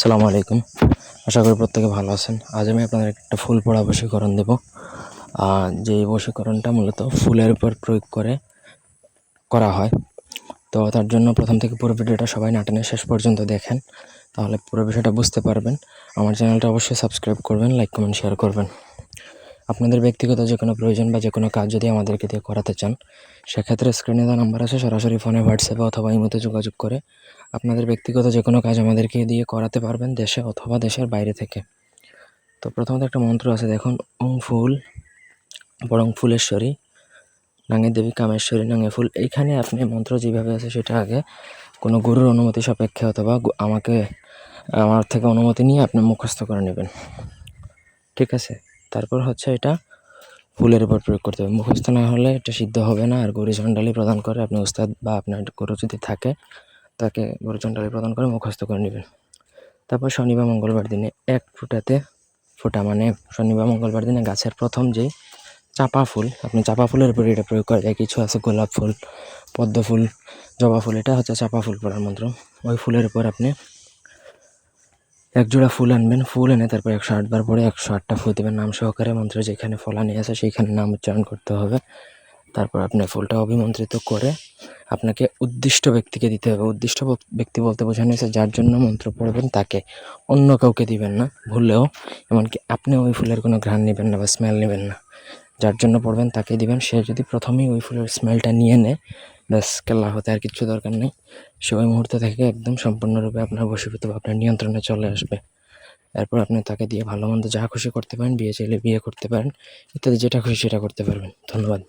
আসসালামু আলাইকুম। আশা করি প্রত্যেকে ভালো আছেন। আজ আমি আপনাদের একটা ফুল পড়া বশীকরণ দেব। যে বশীকরণটা মূলত ফুলের উপর প্রয়োগ করা হয়। তো তার জন্য প্রথম থেকে পুরো ভিডিওটা সবাই না টেনে শেষ পর্যন্ত দেখেন, তাহলে পুরো বিষয়টা বুঝতে পারবেন। আমার চ্যানেলটা অবশ্যই সাবস্ক্রাইব করবেন, লাইক কমেন্ট শেয়ার করবেন। আপনাদের ব্যক্তিগত যে কোনো প্রয়োজন বা যে কোনো কাজ যদি আমাদেরকে দিয়ে করাতে চান, সেক্ষেত্রে স্ক্রিনে দেওয়া নাম্বার আছে, সরাসরি ফোনে, হোয়াটসঅ্যাপে অথবা ইমোতে যোগাযোগ করে আপনাদের ব্যক্তিগত যে কোনো কাজ আমাদেরকে দিয়ে করাতে পারবেন, দেশে অথবা দেশের বাইরে থেকে। তো প্রথমত একটা মন্ত্র আছে, দেখুন, ওং ফুল বরং ফুলেশ্বরী নাঙে দেবী কামেশ্বরী নাঙে ফুল। এইখানে আপনি মন্ত্র যেভাবে আছে সেটা আগে কোনো গুরুর অনুমতি সাপেক্ষে অথবা আমার থেকে অনুমতি নিয়ে আপনি মুখস্থ করে নেবেন, ঠিক আছে? তারপর হচ্ছে এটা ফুলের উপর প্রয়োগ করতে হবে। মুখস্থ না হলে এটা সিদ্ধ হবে না। আর গরু চণ্ডালী প্রদান করে, আপনি উস্তাদ বা আপনার গরু যদি থাকে তাকে গরু চণ্ডালী প্রদান করে মুখস্থ করে নেবেন। তারপর শনিবার মঙ্গলবার দিনে এক ফোঁটা মানে শনিবার মঙ্গলবার দিনে গাছের প্রথম যে চাপা ফুল, আপনি চাপা ফুলের উপরে এটা প্রয়োগ করা যায়। কিছু আছে গোলাপ ফুল, পদ্ম ফুল, জবা ফুল, এটা হচ্ছে চাপা ফুল পড়ার মন্ত্র। ওই ফুলের উপর আপনি এক জোড়া ফুল আনবেন, ফুল এনে তারপর 108 বার পরে 108টা ফু দেবেন নাম সহকারে। মন্ত্রে যেখানে ফলানি আছে সেইখানে নাম উচ্চারণ করতে হবে। তারপর আপনি ফুলটা অভিমন্ত্রিত করে আপনাকে উদ্দিষ্ট ব্যক্তিকে দিতে হবে। উদ্দিষ্ট ব্যক্তি বলতে বোঝানো হয়েছে যার জন্য মন্ত্র পড়বেন তাকে, অন্য কাউকে দিবেন না ভুলেও। এমনকি আপনি ওই ফুলের কোনো ঘ্রাণ নেবেন না বা স্মেল নেবেন না, যার জন্য পড়বেন তাকে দিবেন। সে যদি প্রথমেই ওই ফুলের স্মেলটা নিয়ে নেয়, ব্যাস কেল্লা হতে আর কিচ্ছু দরকার নেই। সে ওই মুহূর্ত থেকে একদম সম্পূর্ণরূপে আপনার বশীভূত বা আপনার নিয়ন্ত্রণে চলে আসবে। এরপর আপনি তাকে দিয়ে ভালো মন্দ যা খুশি করতে পারেন, বিয়ে চাইলে বিয়ে করতে পারেন, ইত্যাদি যেটা খুশি সেটা করতে পারবেন। ধন্যবাদ।